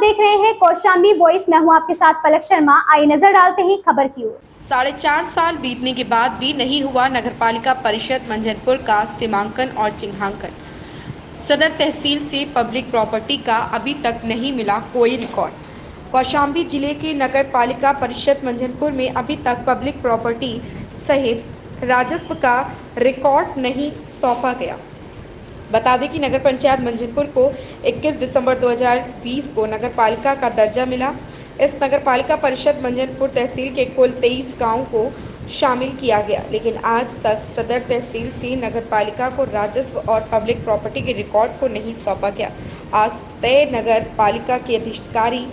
देख रहे हैं कौशाम्बी वॉइस। मैं हूं आपके साथ पलक शर्मा। आइए नजर डालते हैं खबर की ओर। 4.5 साल बीतने के बाद भी नहीं हुआ नगरपालिका परिषद मंझनपुर का सीमांकन और चिन्हांकन। सदर तहसील से पब्लिक प्रॉपर्टी का अभी तक नहीं मिला कोई रिकॉर्ड। कौशाम्बी जिले के नगर पालिका परिषद मंझनपुर में अभी तक पब्लिक प्रॉपर्टी सहित राजस्व का रिकॉर्ड नहीं सौंपा गया। बता दें कि नगर पंचायत मंझनपुर को 21 दिसंबर 2020 को नगर पालिका का दर्जा मिला। इस नगर पालिका परिषद मंझनपुर तहसील के कुल 23 गाँव को शामिल किया गया, लेकिन आज तक सदर तहसील से नगर पालिका को राजस्व और पब्लिक प्रॉपर्टी के रिकॉर्ड को नहीं सौंपा गया। आज तय नगर पालिका के अधिकारी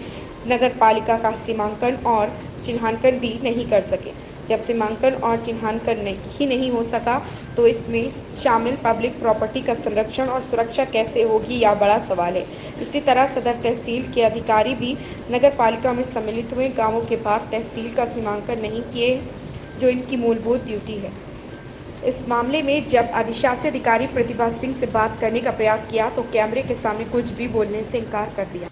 नगर पालिका का सीमांकन और चिन्हांकन भी नहीं कर सके। जब सीमांकन और चिन्हांकन नहीं हो सका तो इसमें शामिल पब्लिक प्रॉपर्टी का संरक्षण और सुरक्षा कैसे होगी, यह बड़ा सवाल है। इसी तरह सदर तहसील के अधिकारी भी नगर पालिका में सम्मिलित हुए गांवों के बाद तहसील का सीमांकन नहीं किए, जो इनकी मूलभूत ड्यूटी है। इस मामले में जब अधिशासी अधिकारी प्रतिभा सिंह से बात करने का प्रयास किया तो कैमरे के सामने कुछ भी बोलने से इनकार कर दिया।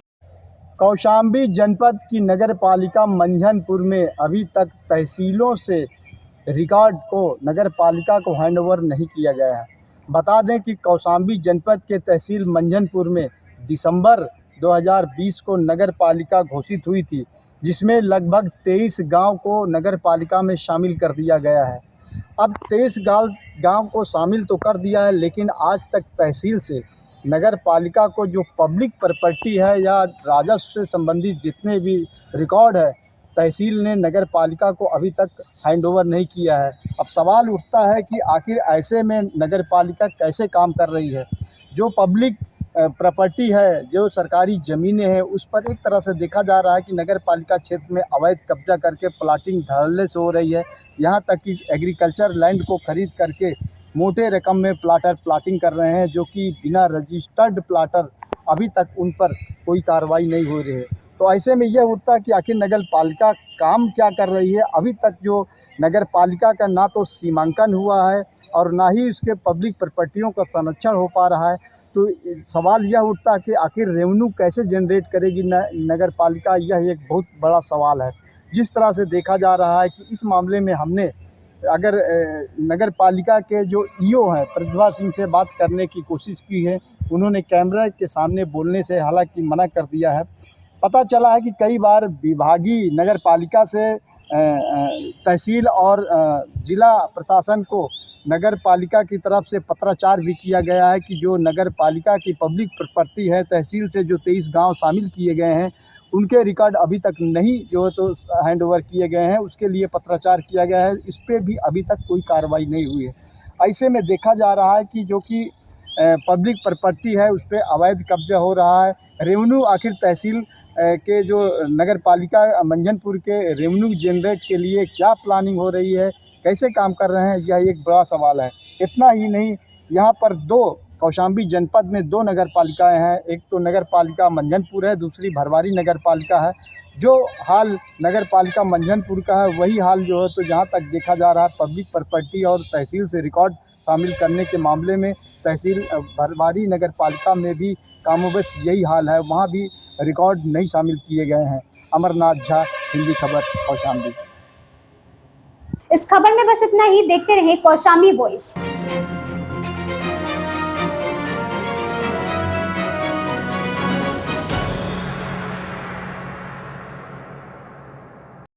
कौशाम्बी जनपद की नगर पालिका मंझनपुर में अभी तक तहसीलों से रिकॉर्ड को नगर पालिका को हैंडओवर नहीं किया गया है। बता दें कि कौशाम्बी जनपद के तहसील मंझनपुर में दिसंबर 2020 को नगर पालिका घोषित हुई थी, जिसमें लगभग 23 गांव को नगर पालिका में शामिल कर दिया गया है। अब 23 गांव को शामिल तो कर दिया है, लेकिन आज तक तहसील से नगर पालिका को जो पब्लिक प्रॉपर्टी है या राजस्व से संबंधित जितने भी रिकॉर्ड है, तहसील ने नगर पालिका को अभी तक हैंडओवर नहीं किया है। अब सवाल उठता है कि आखिर ऐसे में नगर पालिका कैसे काम कर रही है। जो पब्लिक प्रॉपर्टी है, जो सरकारी ज़मीनें हैं, उस पर एक तरह से देखा जा रहा है कि नगर पालिका क्षेत्र में अवैध कब्जा करके प्लाटिंग धड़ल्ले से हो रही है। यहाँ तक कि एग्रीकल्चर लैंड को खरीद करके मोटे रकम में प्लाटिंग कर रहे हैं, जो कि बिना रजिस्टर्ड प्लाटर अभी तक उन पर कोई कार्रवाई नहीं हो रही है। तो ऐसे में यह उठता है कि आखिर नगर पालिका काम क्या कर रही है। अभी तक जो नगर पालिका का ना तो सीमांकन हुआ है और ना ही उसके पब्लिक प्रॉपर्टियों का संरक्षण हो पा रहा है। तो सवाल यह उठता है कि आखिर रेवेन्यू कैसे जनरेट करेगी नगर पालिका, यह एक बहुत बड़ा सवाल है। जिस तरह से देखा जा रहा है कि इस मामले में हमने अगर नगर पालिका के जो ईओ हैं प्रतिभा सिंह से बात करने की कोशिश की है, उन्होंने कैमरे के सामने बोलने से हालांकि मना कर दिया है। पता चला है कि कई बार विभागीय नगर पालिका से तहसील और ज़िला प्रशासन को नगर पालिका की तरफ से पत्राचार भी किया गया है कि जो नगर पालिका की पब्लिक प्रॉपर्टी है, तहसील से जो 23 गांव शामिल किए गए हैं, उनके रिकॉर्ड अभी तक नहीं जो है तो हैंडओवर किए गए हैं। उसके लिए पत्राचार किया गया है, इस पर भी अभी तक कोई कार्रवाई नहीं हुई है। ऐसे में देखा जा रहा है कि जो कि पब्लिक प्रॉपर्टी है, उस पर अवैध कब्जा हो रहा है। रेवेन्यू आखिर तहसील के जो नगर पालिका मंझनपुर के रेवेन्यू जनरेट के लिए क्या प्लानिंग हो रही है, कैसे काम कर रहे हैं, यह एक बड़ा सवाल है। इतना ही नहीं, यहाँ पर कौशाम्बी जनपद में 2 नगर पालिकाएँ हैं। एक तो नगर पालिका मंझनपुर है, दूसरी भरवारी नगर पालिका है। जो हाल नगर पालिका मंझनपुर का है, वही हाल जो है तो जहाँ तक देखा जा रहा है पब्लिक प्रॉपर्टी और तहसील से रिकॉर्ड शामिल करने के मामले में तहसील भरवारी नगर पालिका में भी कामोबेश यही हाल है। वहाँ भी रिकॉर्ड नहीं शामिल किए गए हैं। अमरनाथ झा, हिंदी खबर, कौशाम्बी। इस खबर में बस इतना ही। देखते रहें कौशाम्बी वॉइस।